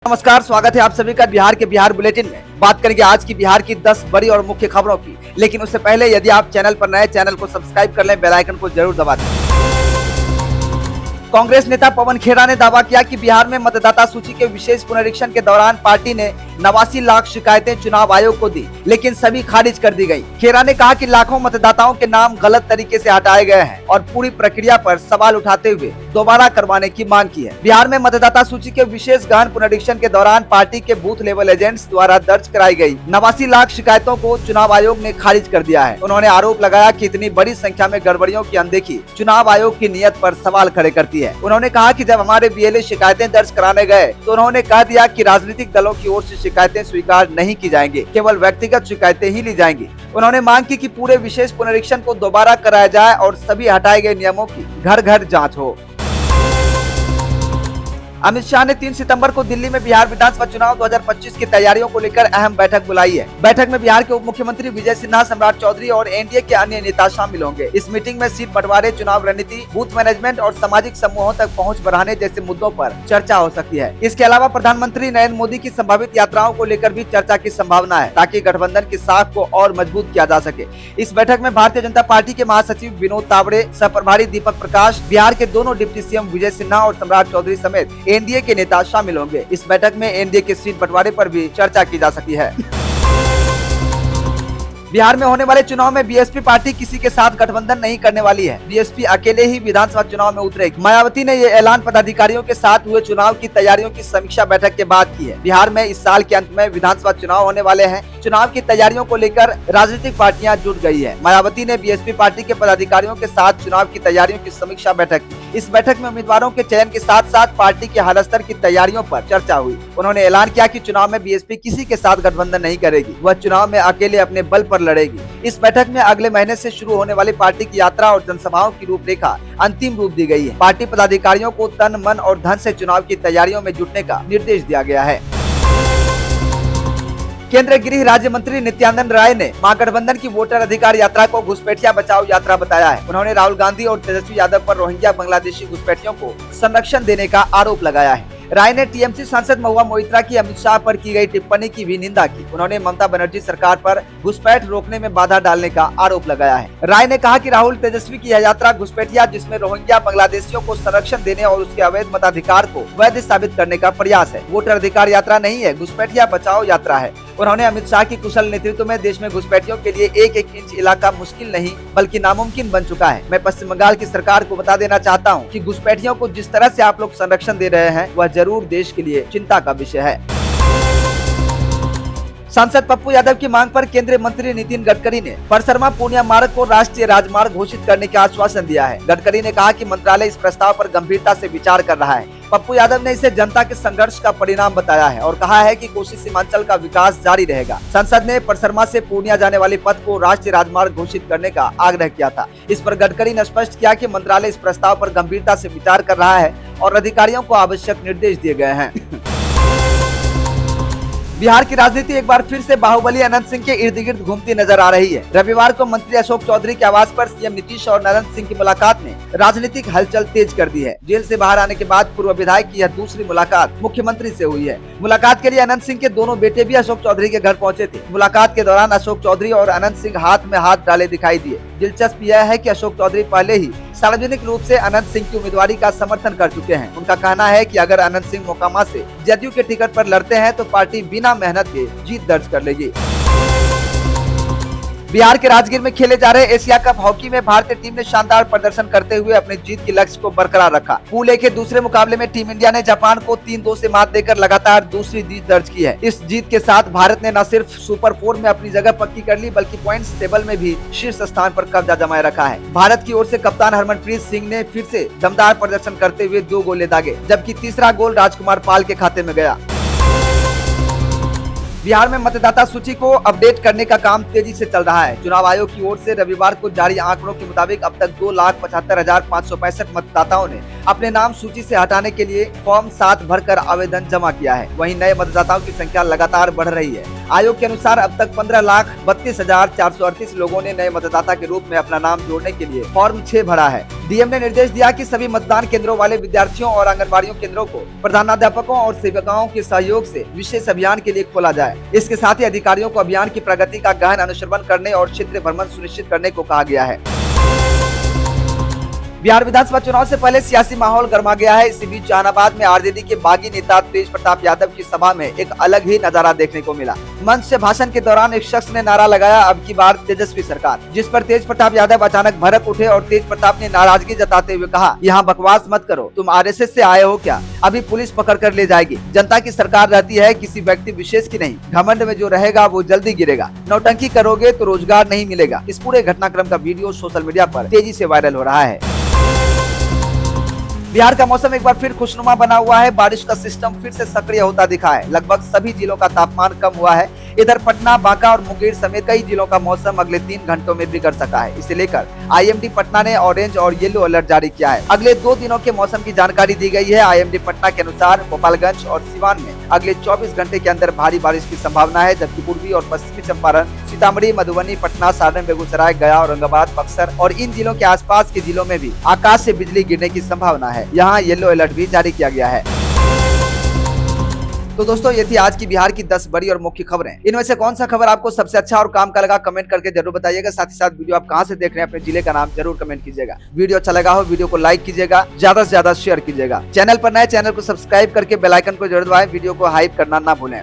नमस्कार, स्वागत है आप सभी का बिहार बुलेटिन में। बात करेंगे आज की बिहार की 10 बड़ी और मुख्य खबरों की, लेकिन उससे पहले यदि आप चैनल पर नए, चैनल को सब्सक्राइब कर लें, बेल आइकन को जरूर दबा दें। कांग्रेस नेता पवन खेड़ा ने दावा किया कि बिहार में मतदाता सूची के विशेष पुनरीक्षण के दौरान पार्टी ने 89 लाख शिकायतें चुनाव आयोग को दी, लेकिन सभी खारिज कर दी गई। खेड़ा ने कहा कि लाखों मतदाताओं के नाम गलत तरीके से हटाए गए हैं और पूरी प्रक्रिया पर सवाल उठाते हुए दोबारा करवाने की मांग की है। बिहार में मतदाता सूची के विशेष गहन पुनरीक्षण के दौरान पार्टी के बूथ लेवल एजेंट्स द्वारा दर्ज कराई गई 89 लाख शिकायतों को चुनाव आयोग ने खारिज कर दिया है। उन्होंने आरोप लगाया कि इतनी बड़ी संख्या में गड़बड़ियों की अनदेखी चुनाव आयोग की नीयत पर सवाल खड़े करती है। उन्होंने कहा कि जब हमारे बीएलए शिकायतें दर्ज कराने गए तो उन्होंने कह दिया कि राजनीतिक दलों की ओर से शिकायतें स्वीकार नहीं की जाएंगी, केवल व्यक्तिगत शिकायतें ही ली जाएंगी। उन्होंने मांग की कि पूरे विशेष पुनरीक्षण को दोबारा कराया जाए और सभी हटाए गए नियमों की घर घर जांच हो। अमित शाह ने 3 सितंबर को दिल्ली में बिहार विधानसभा चुनाव 2025 की तैयारियों को लेकर अहम बैठक बुलाई है। बैठक में बिहार के उप मुख्यमंत्री विजय सिन्हा, सम्राट चौधरी और एनडीए के अन्य नेता शामिल होंगे। इस मीटिंग में सीट बंटवारे, चुनाव रणनीति, बूथ मैनेजमेंट और सामाजिक समूहों तक पहुंच बढ़ाने जैसे मुद्दों पर चर्चा हो सकती है। इसके अलावा प्रधानमंत्री नरेंद्र मोदी की संभावित यात्राओं को लेकर भी चर्चा की संभावना है, ताकि गठबंधन की साख को और मजबूत किया जा सके। इस बैठक में भारतीय जनता पार्टी के महासचिव विनोद तावड़े, सह प्रभारी दीपक प्रकाश, बिहार के दोनों डिप्टी सीएम विजय सिन्हा और सम्राट चौधरी समेत एनडीए के नेता शामिल होंगे। इस बैठक में एनडीए के सीट बंटवारे पर भी चर्चा की जा सकती है। बिहार में होने वाले चुनाव में बीएसपी पार्टी किसी के साथ गठबंधन नहीं करने वाली है। बीएसपी अकेले ही विधानसभा चुनाव में उतरेगी। मायावती ने ये ऐलान पदाधिकारियों के साथ हुए चुनाव की तैयारियों की समीक्षा बैठक के बाद की है। बिहार में इस साल के अंत में विधानसभा चुनाव होने वाले हैं। चुनाव की तैयारियों को लेकर राजनीतिक पार्टियां जुट गई है। मायावती ने बीएसपी पार्टी के पदाधिकारियों के साथ चुनाव की तैयारियों की समीक्षा बैठक की। इस बैठक में उम्मीदवारों के चयन के साथ साथ पार्टी के हर स्तर की तैयारियों पर चर्चा हुई। उन्होंने ऐलान किया कि चुनाव में बीएसपी किसी के साथ गठबंधन नहीं करेगी, वह चुनाव में अकेले अपने बल पर लड़ेगी। इस बैठक में अगले महीने से शुरू होने वाली पार्टी की यात्रा और जनसभाओं की रूपरेखा अंतिम रूप दी गई है। पार्टी पदाधिकारियों को तन, मन और धन से चुनाव की तैयारियों में जुटने का निर्देश दिया गया है। केंद्रीय गृह राज्य मंत्री नित्यानंद राय ने महागठबंधन की वोटर अधिकार यात्रा को घुसपैठिया बचाओ यात्रा बताया है। उन्होंने राहुल गांधी और तेजस्वी यादव पर रोहिंग्या बांग्लादेशी घुसपैठियों को संरक्षण देने का आरोप लगाया है। राय ने टीएमसी सांसद महुआ मोइत्रा की अमित शाह पर की गई टिप्पणी की भी निंदा की। उन्होंने ममता बनर्जी सरकार पर घुसपैठ रोकने में बाधा डालने का आरोप लगाया है। राय ने कहा कि राहुल तेजस्वी की यह यात्रा घुसपैठिया, जिसमें रोहिंग्या बांग्लादेशियों को संरक्षण देने और उसके अवैध मताधिकार को वैध साबित करने का प्रयास है। वोटर अधिकार यात्रा नहीं है, घुसपैठिया बचाओ यात्रा है। उन्होंने अमित शाह की कुशल नेतृत्व में देश में घुसपैठियों के लिए एक इंच इलाका मुश्किल नहीं बल्कि नामुमकिन बन चुका है। मैं पश्चिम बंगाल की सरकार को बता देना चाहता हूँ कि घुसपैठियों को जिस तरह से आप लोग संरक्षण दे रहे हैं, वह जरूर देश के लिए चिंता का विषय है। सांसद पप्पू यादव की मांग पर केंद्रीय मंत्री नितिन गडकरी ने परसरमा पूर्णिया मार्ग को राष्ट्रीय राजमार्ग घोषित करने का आश्वासन दिया है। गडकरी ने कहा कि मंत्रालय इस प्रस्ताव पर गंभीरता से विचार कर रहा है। पप्पू यादव ने इसे जनता के संघर्ष का परिणाम बताया है और कहा है कि कोसी सीमांचल का विकास जारी रहेगा। संसद ने परसरमा से पूर्णिया जाने वाले पथ को राष्ट्रीय राजमार्ग घोषित करने का आग्रह किया था। इस पर गडकरी ने स्पष्ट किया कि मंत्रालय इस प्रस्ताव पर गंभीरता से विचार कर रहा है और अधिकारियों को आवश्यक निर्देश दिए गए हैं। बिहार की राजनीति एक बार फिर से बाहुबली अनंत सिंह के इर्द गिर्द घूमती नजर आ रही है। रविवार को मंत्री अशोक चौधरी के आवास पर सीएम नीतीश और अनंत सिंह की मुलाकात ने राजनीतिक हलचल तेज कर दी है। जेल से बाहर आने के बाद पूर्व विधायक की यह दूसरी मुलाकात मुख्यमंत्री से हुई है। मुलाकात के लिए अनंत सिंह के दोनों बेटे भी अशोक चौधरी के घर पहुंचे थे। मुलाकात के दौरान अशोक चौधरी और अनंत सिंह हाथ में हाथ डाले दिखाई दिए। दिलचस्प यह है कि अशोक चौधरी पहले ही सार्वजनिक रूप से अनंत सिंह की उम्मीदवारी का समर्थन कर चुके हैं। उनका कहना है कि अगर अनंत सिंह मोकामा से जदयू के टिकट पर लड़ते हैं तो पार्टी बिना मेहनत के जीत दर्ज कर लेगी। बिहार के राजगीर में खेले जा रहे एशिया कप हॉकी में भारतीय टीम ने शानदार प्रदर्शन करते हुए अपने जीत के लक्ष्य को बरकरार रखा। पूल ए के दूसरे मुकाबले में टीम इंडिया ने जापान को 3-2 से मात देकर लगातार दूसरी जीत दर्ज की है। इस जीत के साथ भारत ने न सिर्फ सुपर 4 में अपनी जगह पक्की कर ली बल्कि पॉइंट्स टेबल में भी शीर्ष स्थान पर कब्जा जमाए रखा है। भारत की ओर से कप्तान हरमनप्रीत सिंह ने फिर से दमदार प्रदर्शन करते हुए 2 गोले दागे, जबकि तीसरा गोल राजकुमार पाल के खाते में गया। बिहार में मतदाता सूची को अपडेट करने का काम तेजी से चल रहा है। चुनाव आयोग की ओर से रविवार को जारी आंकड़ों के मुताबिक अब तक 2,75,565 मतदाताओं ने अपने नाम सूची से हटाने के लिए फॉर्म 7 भरकर आवेदन जमा किया है। वहीं नए मतदाताओं की संख्या लगातार बढ़ रही है। आयोग के अनुसार अब तक 15,32,438 लोगों ने नए मतदाता के रूप में अपना नाम जोड़ने के लिए फॉर्म 6 भरा है। डीएम ने निर्देश दिया कि सभी मतदान केंद्रों वाले विद्यार्थियों और आंगनबाड़ी केंद्रों को प्रधानाध्यापकों और सेविकाओं के सहयोग से विशेष अभियान के लिए खोला जाए। इसके साथ ही अधिकारियों को अभियान की प्रगति का गहन अनुश्रवण करने और क्षेत्रीय भ्रमण सुनिश्चित करने को कहा गया है। बिहार विधानसभा चुनाव से पहले सियासी माहौल गर्मा गया है। इसी बीच जहानाबाद में आरजेडी के बागी नेता तेज प्रताप यादव की सभा में एक अलग ही नजारा देखने को मिला। मंच से भाषण के दौरान एक शख्स ने नारा लगाया, अब की बार तेजस्वी सरकार, जिस पर तेज प्रताप यादव अचानक भड़क उठे और तेज प्रताप ने नाराजगी जताते हुए कहा, यहाँ बकवास मत करो, तुम आरएसएस से आए हो क्या? अभी पुलिस पकड़ कर ले जाएगी। जनता की सरकार रहती है, किसी व्यक्ति विशेष की नहीं। घमंड में जो रहेगा वो जल्दी गिरेगा। नौटंकी करोगे तो रोजगार नहीं मिलेगा। इस पूरे घटनाक्रम का वीडियो सोशल मीडिया पर तेजी से वायरल हो रहा है। बिहार का मौसम एक बार फिर खुशनुमा बना हुआ है। बारिश का सिस्टम फिर से सक्रिय होता दिखा है। लगभग सभी जिलों का तापमान कम हुआ है। इधर पटना, बांका और मुंगेर समेत कई जिलों का मौसम अगले 3 घंटों में बिगड़ सकता है। इसे लेकर आईएमडी पटना ने ऑरेंज और येलो अलर्ट जारी किया है। अगले 2 दिनों के मौसम की जानकारी दी गई है। आईएमडी पटना के अनुसार गोपालगंज और सिवान में अगले 24 घंटे के अंदर भारी बारिश की संभावना है, जबकि पूर्वी और पश्चिमी चंपारण, सीतामढ़ी, मधुबनी, पटना, सारण, बेगूसराय, गया, औरंगाबाद, बक्सर और इन जिलों के आसपास के जिलों में भी आकाश से बिजली गिरने की संभावना है। यहाँ येलो अलर्ट भी जारी किया गया है। तो दोस्तों, ये थी आज की बिहार की 10 बड़ी और मुख्य खबरें। इनमें से कौन सा खबर आपको सबसे अच्छा और काम का लगा, कमेंट करके जरूर बताइएगा। साथ ही साथ वीडियो आप कहां से देख रहे हैं, अपने जिले का नाम जरूर कमेंट कीजिएगा। वीडियो अच्छा लगा हो, वीडियो को लाइक कीजिएगा, ज्यादा से ज्यादा शेयर कीजिएगा। चैनल पर नए, चैनल को सब्सक्राइब करके बेल आइकन को जरूर दबाएं। वीडियो को हाइप करना ना भूलें।